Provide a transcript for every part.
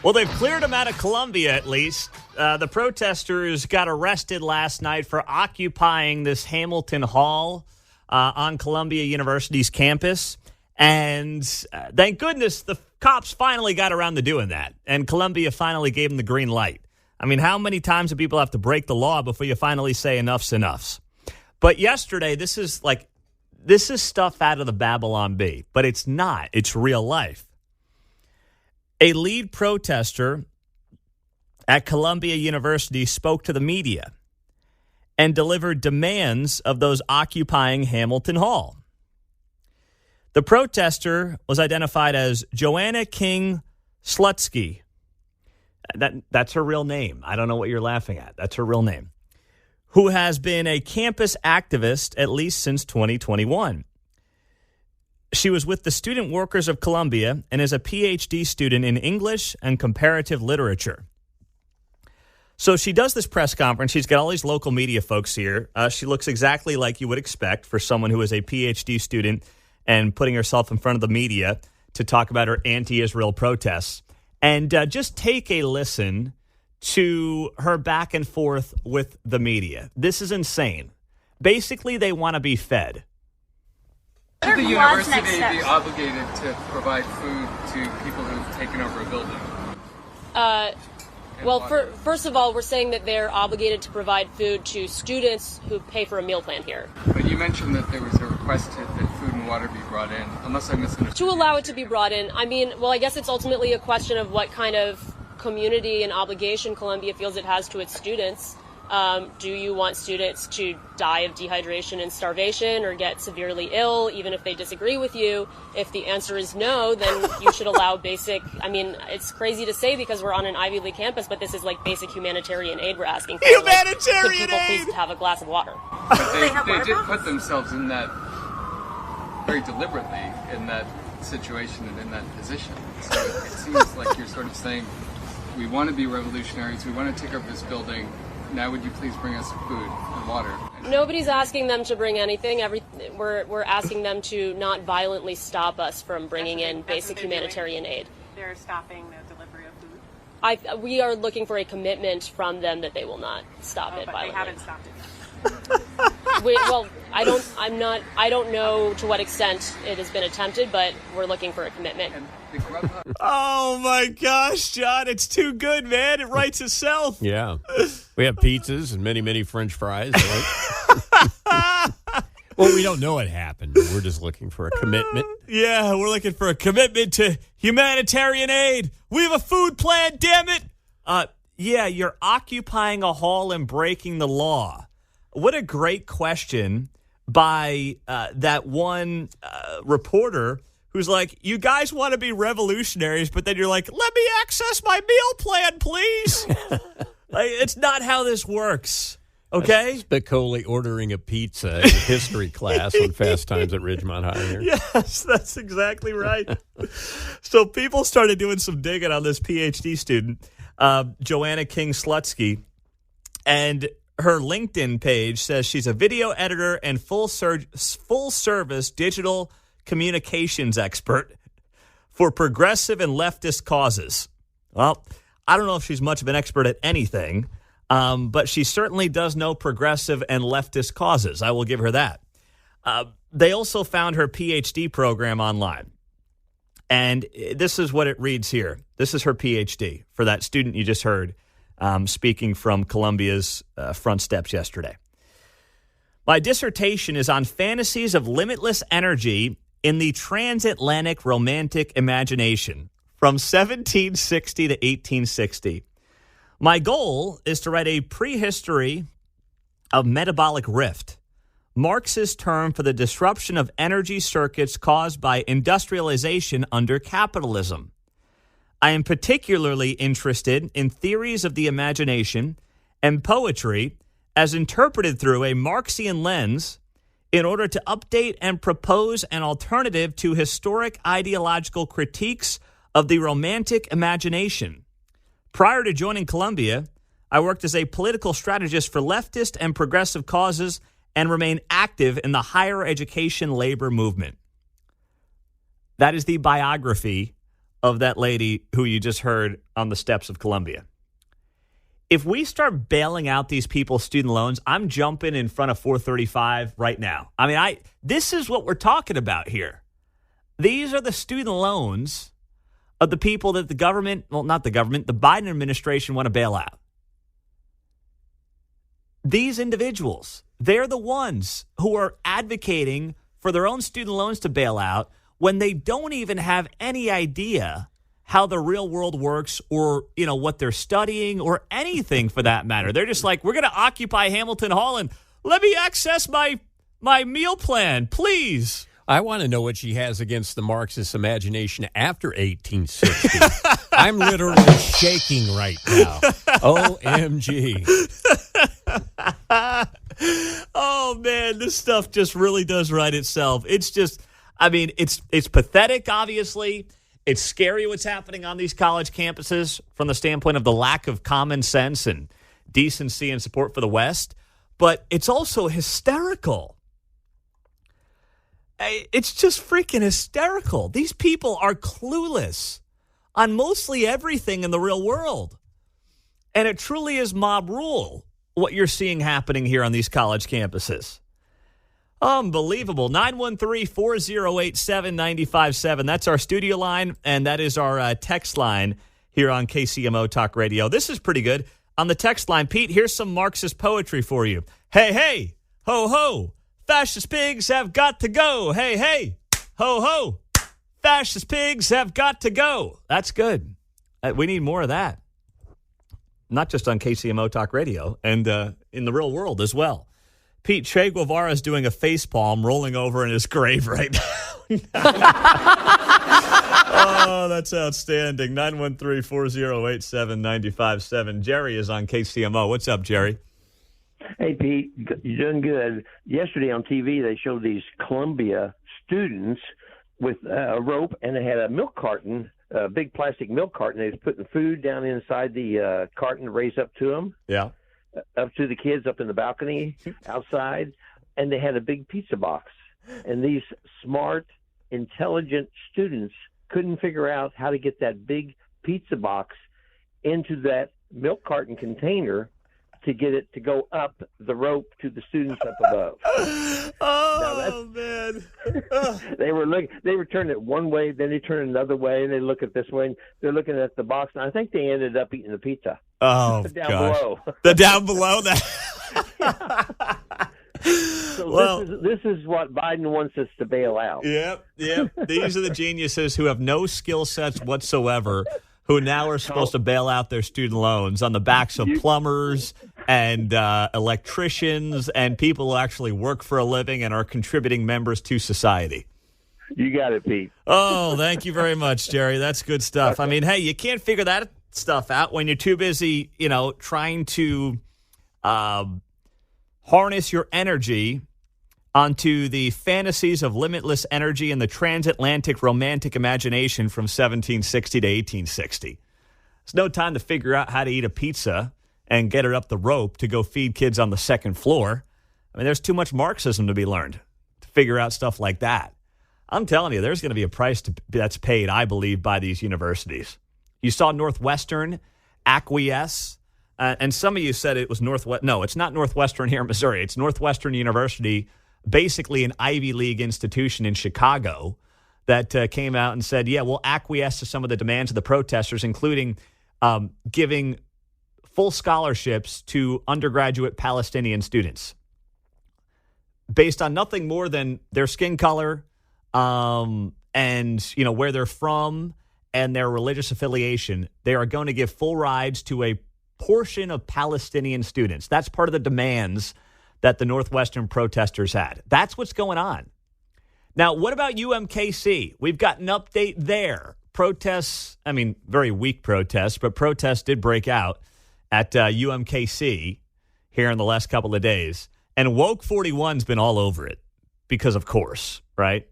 Well, they've cleared him out of Columbia, at least. The protesters got arrested last night for occupying this Hamilton Hall on Columbia University's campus. And thank goodness the cops finally got around to doing that. And Columbia finally gave them the green light. I mean, how many times do people have to break the law before you finally say enough's enough? But yesterday, this is stuff out of the Babylon Bee. But it's not. It's real life. A lead protester at Columbia University spoke to the media and delivered demands of those occupying Hamilton Hall. The protester was identified as Joanna King Slutsky. That's her real name. I don't know what you're laughing at. That's her real name. Who has been a campus activist at least since 2021. She was with the Student Workers of Columbia and is a PhD student in English and comparative literature. So she does this press conference. She's got all these local media folks here. She looks exactly like you would expect for someone who is a PhD student and putting herself in front of the media to talk about her anti-Israel protests. And just take a listen to her back and forth with the media. This is insane. Basically, they want to be fed. Should the university be obligated to provide food to people who've taken over a building? First of all, we're saying that they're obligated to provide food to students who pay for a meal plan here. But you mentioned that there was a request that food and water be brought in, unless I misunderstood. To allow it to be brought in, I guess it's ultimately a question of what kind of community and obligation Columbia feels it has to its students. Do you want students to die of dehydration and starvation or get severely ill, even if they disagree with you? If the answer is no, then you should allow it's crazy to say because we're on an Ivy League campus, but this is like basic humanitarian aid we're asking for. Humanitarian aid! Could people please have a glass of water? But they did put themselves in that very deliberately in that situation and in that position. So it seems like you're sort of saying, we want to be revolutionaries, we want to take over this building. Now would you please bring us food and water? Nobody's asking them to bring anything. We're asking them to not violently stop us from bringing in basic humanitarian aid. They're stopping the delivery of food? We are looking for a commitment from them that they will not stop it violently. They haven't stopped it. I don't know to what extent it has been attempted, but we're looking for a commitment. Oh my gosh, John, it's too good, man. It writes itself. Yeah. We have pizzas and many, many French fries, right? Well, we don't know what happened. We're just looking for a commitment. Yeah, we're looking for a commitment to humanitarian aid. We have a food plan, damn it. Yeah, you're occupying a hall and breaking the law. What a great question by that one reporter who's like, you guys want to be revolutionaries, but then you're like, let me access my meal plan, please. It's not how this works, okay? Spicoli ordering a pizza in history class on Fast Times at Ridgemont High here. Yes, that's exactly right. So people started doing some digging on this PhD student, Joanna King Slutsky, and her LinkedIn page says she's a video editor and full-service digital communications expert for progressive and leftist causes. Well, I don't know if she's much of an expert at anything, but she certainly does know progressive and leftist causes. I will give her that. They also found her PhD program online. And this is what it reads here. This is her PhD for that student you just heard speaking from Columbia's front steps yesterday. My dissertation is on fantasies of limitless energy in the transatlantic romantic imagination from 1760 to 1860. My goal is to write a prehistory of metabolic rift, Marx's term for the disruption of energy circuits caused by industrialization under capitalism. I am particularly interested in theories of the imagination and poetry as interpreted through a Marxian lens in order to update and propose an alternative to historic ideological critiques of the romantic imagination. Prior to joining Columbia, I worked as a political strategist for leftist and progressive causes and remain active in the higher education labor movement. That is the biography of that lady who you just heard on the steps of Columbia. If we start bailing out these people's student loans, I'm jumping in front of 435 right now. I mean, this is what we're talking about here. These are the student loans of the people that the government, well, not the government, the Biden administration want to bail out. These individuals, they're the ones who are advocating for their own student loans to bail out when they don't even have any idea how the real world works or, what they're studying or anything for that matter. They're just like, we're going to occupy Hamilton Hall and let me access my meal plan, please. I want to know what she has against the Marxist imagination after 1860. I'm literally shaking right now. OMG. Oh, man, this stuff just really does write itself. It's just, it's pathetic, obviously. It's scary what's happening on these college campuses from the standpoint of the lack of common sense and decency and support for the West. But it's also hysterical. It's just freaking hysterical. These people are clueless on mostly everything in the real world. And it truly is mob rule, what you're seeing happening here on these college campuses. Unbelievable. 913-408-7957. That's our studio line, and that is our text line here on KCMO Talk Radio. This is pretty good. On the text line, Pete, here's some Marxist poetry for you. Hey, hey, ho, ho, fascist pigs have got to go. Hey, hey, ho, ho, fascist pigs have got to go. That's good. We need more of that. Not just on KCMO Talk Radio, and in the real world as well. Pete, Che Guevara is doing a facepalm, rolling over in his grave right now. Oh, that's outstanding. 913-408-7957. Jerry is on KCMO. What's up, Jerry? Hey, Pete. You're doing good. Yesterday on TV, they showed these Columbia students with a rope, and they had a milk carton, a big plastic milk carton. They was putting food down inside the carton to raise up to them. Yeah. Up to the kids up in the balcony outside, and they had a big pizza box. And these smart, intelligent students couldn't figure out how to get that big pizza box into that milk carton container to get it to go up the rope to the students up above. Oh, man. They were turning it one way, then they turn it another way, and they look at this way, and they're looking at the box, and I think they ended up eating the pizza. Oh, down gosh. below. The down below that. So this is what Biden wants us to bail out. Yep. These are the geniuses who have no skill sets whatsoever, who now are supposed to bail out their student loans on the backs of plumbers and electricians and people who actually work for a living and are contributing members to society. You got it, Pete. Oh, thank you very much, Jerry. That's good stuff. I mean, hey, you can't figure that stuff out when you're too busy, trying to harness your energy onto the fantasies of limitless energy and the transatlantic romantic imagination from 1760 to 1860. There's no time to figure out how to eat a pizza and get it up the rope to go feed kids on the second floor. I mean, there's too much Marxism to be learned to figure out stuff like that. I'm telling you, there's going to be a price that's paid, I believe, by these universities. You saw Northwestern acquiesce, and some of you said it was Northwest. No, it's not Northwestern here in Missouri. It's Northwestern University, basically an Ivy League institution in Chicago, that came out and said, yeah, we'll acquiesce to some of the demands of the protesters, including giving full scholarships to undergraduate Palestinian students based on nothing more than their skin color and, where they're from and their religious affiliation. They are going to give full rides to a portion of Palestinian students. That's part of the demands that the Northwestern protesters had. That's what's going on. Now, what about UMKC? We've got an update there. Protests, very weak protests, but protests did break out at UMKC here in the last couple of days. And Woke 41's been all over it because, of course, right?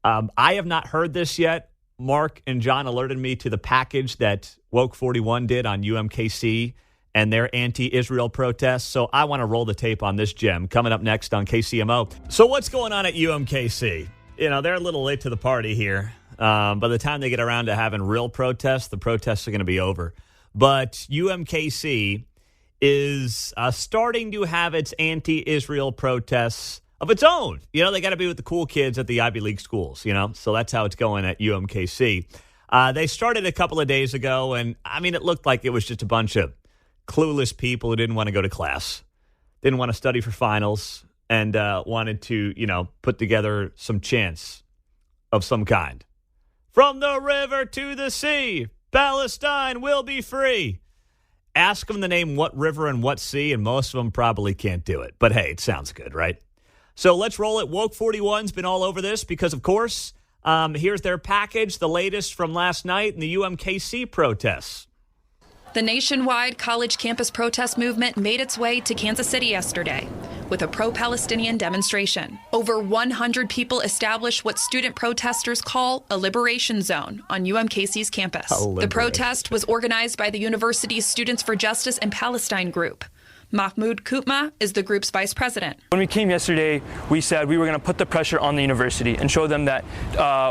I have not heard this yet. Mark and John alerted me to the package that Woke 41 did on UMKC and their anti-Israel protests. So I want to roll the tape on this gem coming up next on KCMO. So what's going on at UMKC? They're a little late to the party here. By the time they get around to having real protests, the protests are going to be over. But UMKC is starting to have its anti-Israel protests of its own. You know, they got to be with the cool kids at the Ivy League schools, you know? So that's how it's going at UMKC. They started a couple of days ago, and, I mean, it looked like it was just a bunch of clueless people who didn't want to go to class, didn't want to study for finals, and wanted to, you know, put together some chants of some kind. From the river to the sea, Palestine will be free. Ask them to name what river and what sea, and most of them probably can't do it. But, hey, it sounds good, right? So let's roll it. Woke 41's been all over this because, of course, here's their package, the latest from last night in the UMKC protests. The nationwide college campus protest movement made its way to Kansas City yesterday with a pro-Palestinian demonstration. Over 100 people established what student protesters call a liberation zone on UMKC's campus. The protest was organized by the university's Students for Justice and Palestine group. Mahmoud Kutma is the group's vice president. When we came yesterday, we said we were going to put the pressure on the university and show them that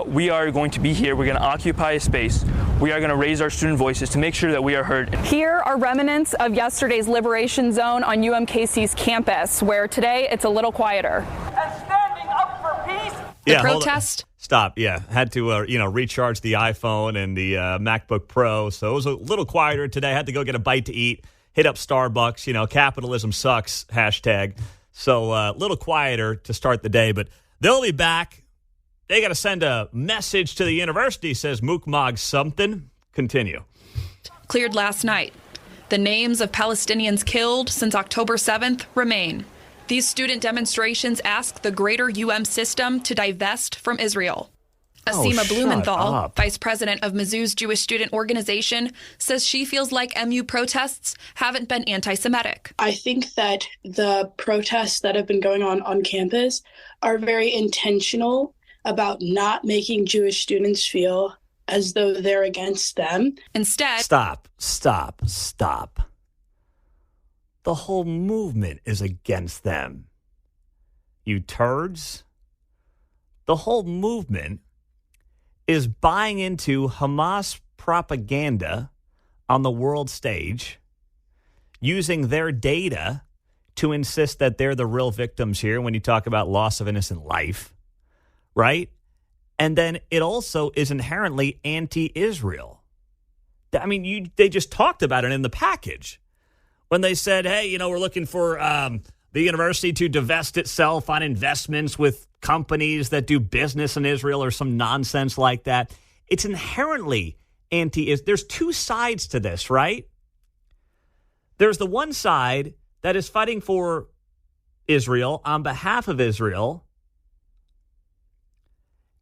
we are going to be here. We're going to occupy a space. We are going to raise our student voices to make sure that we are heard. Here are remnants of yesterday's liberation zone on UMKC's campus, where today it's a little quieter. And standing up for peace. The protest. Stop. Yeah. Had to, recharge the iPhone and the MacBook Pro. So it was a little quieter today. Had to go get a bite to eat. Hit up Starbucks, capitalism sucks, hashtag. So a little quieter to start the day, but they'll be back. They got to send a message to the university, says Mookmog something. Continue. Cleared last night. The names of Palestinians killed since October 7th remain. These student demonstrations ask the greater system to divest from Israel. Asima Blumenthal, vice president of Mizzou's Jewish Student Organization, says she feels like MU protests haven't been anti-Semitic. I think that the protests that have been going on campus are very intentional about not making Jewish students feel as though they're against them. Instead, Stop. The whole movement is against them. You turds. The whole movement is buying into Hamas propaganda on the world stage, using their data to insist that they're the real victims here when you talk about loss of innocent life, right? And then it also is inherently anti-Israel. I mean, they just talked about it in the package when they said, hey, we're looking for the university to divest itself on investments with companies that do business in Israel or some nonsense like that. It's inherently anti-Israel. There's two sides to this, right? There's the one side that is fighting for Israel on behalf of Israel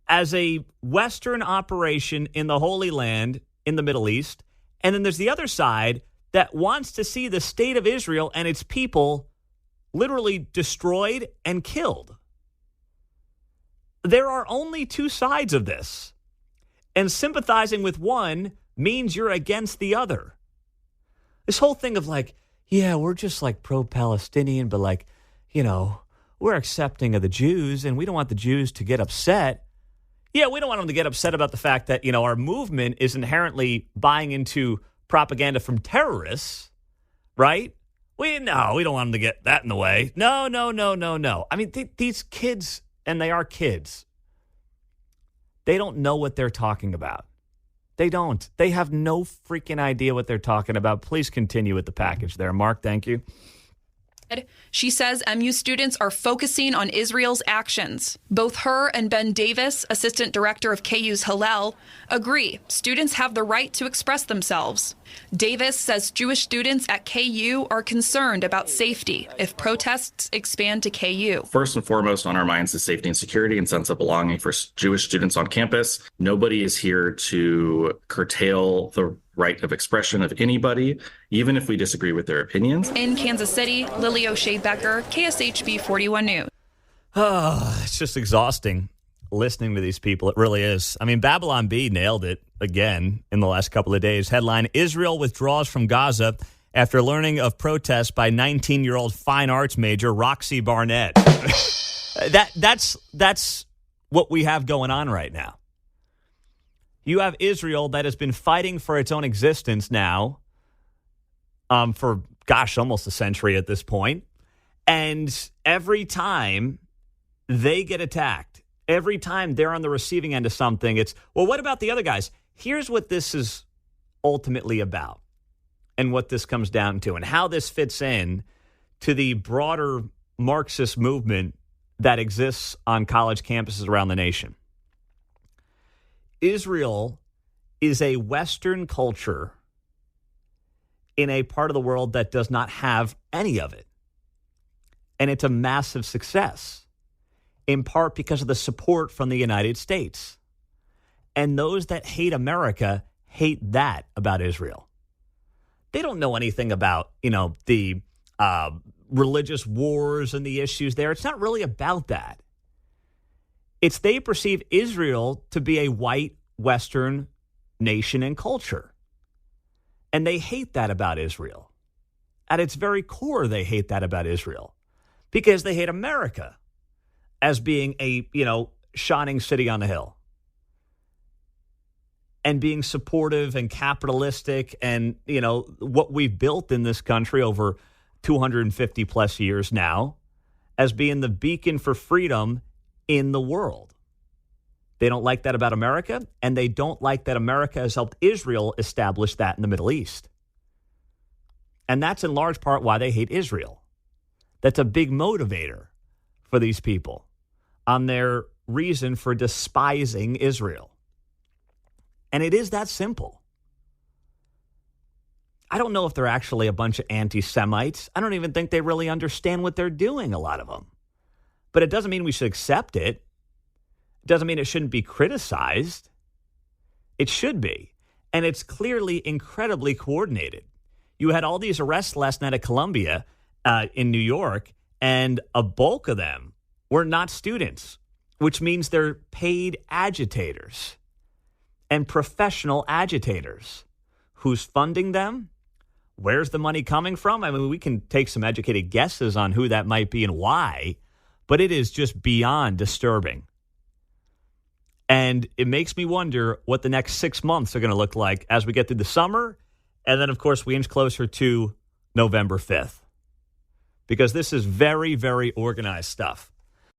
as a Western operation in the Holy Land in the Middle East. And then there's the other side that wants to see the state of Israel and its people literally destroyed and killed. There are only two sides of this, and sympathizing with one means you're against the other. This whole thing of we're just pro-Palestinian, but we're accepting of the Jews, and we don't want the Jews to get upset. Yeah, we don't want them to get upset about the fact that, our movement is inherently buying into propaganda from terrorists, right? We don't want them to get that in the way. No. I mean, these kids, and they are kids, they don't know what they're talking about. They don't. They have no freaking idea what they're talking about. Please continue with the package there. Mark, thank you. She says MU students are focusing on Israel's actions. Both her and Ben Davis, assistant director of KU's Hillel, agree students have the right to express themselves. Davis says Jewish students at KU are concerned about safety if protests expand to KU. First and foremost on our minds is safety and security and sense of belonging for Jewish students on campus. Nobody is here to curtail the right of expression of anybody, even if we disagree with their opinions. In Kansas City, Lily O'Shea Becker, KSHB 41 News. It's just exhausting listening to these people. It really is. I mean, Babylon Bee nailed it again in the last couple of days. Headline, Israel withdraws from Gaza after learning of protests by 19-year-old fine arts major Roxy Barnett. That's what we have going on right now. You have Israel that has been fighting for its own existence now for, almost a century at this point. And every time they get attacked, every time they're on the receiving end of something, it's, well, what about the other guys? Here's what this is ultimately about and what this comes down to and how this fits in to the broader Marxist movement that exists on college campuses around the nation. Israel is a Western culture in a part of the world that does not have any of it. And it's a massive success, in part because of the support from the United States. And those that hate America hate that about Israel. They don't know anything about, the religious wars and the issues there. It's not really about that. It's they perceive Israel to be a white Western nation and culture. And they hate that about Israel. At its very core, they hate that about Israel because they hate America as being a, shining city on the hill and being supportive and capitalistic and, what we've built in this country over 250 plus years now as being the beacon for freedom in the world. They don't like that about America, and they don't like that America has helped Israel establish that in the Middle East. And that's in large part why they hate Israel. That's a big motivator for these people on their reason for despising Israel. And it is that simple. I don't know if they're actually a bunch of anti-Semites. I don't even think they really understand what they're doing, a lot of them. But it doesn't mean we should accept it. It doesn't mean it shouldn't be criticized. It should be. And it's clearly incredibly coordinated. You had all these arrests last night at Columbia in New York, and a bulk of them were not students, which means they're paid agitators and professional agitators. Who's funding them? Where's the money coming from? I mean, we can take some educated guesses on who that might be and why, but it is just beyond disturbing. And it makes me wonder what the next 6 months are going to look like as we get through the summer. And then, of course, we inch closer to November 5th. Because this is very, very organized stuff.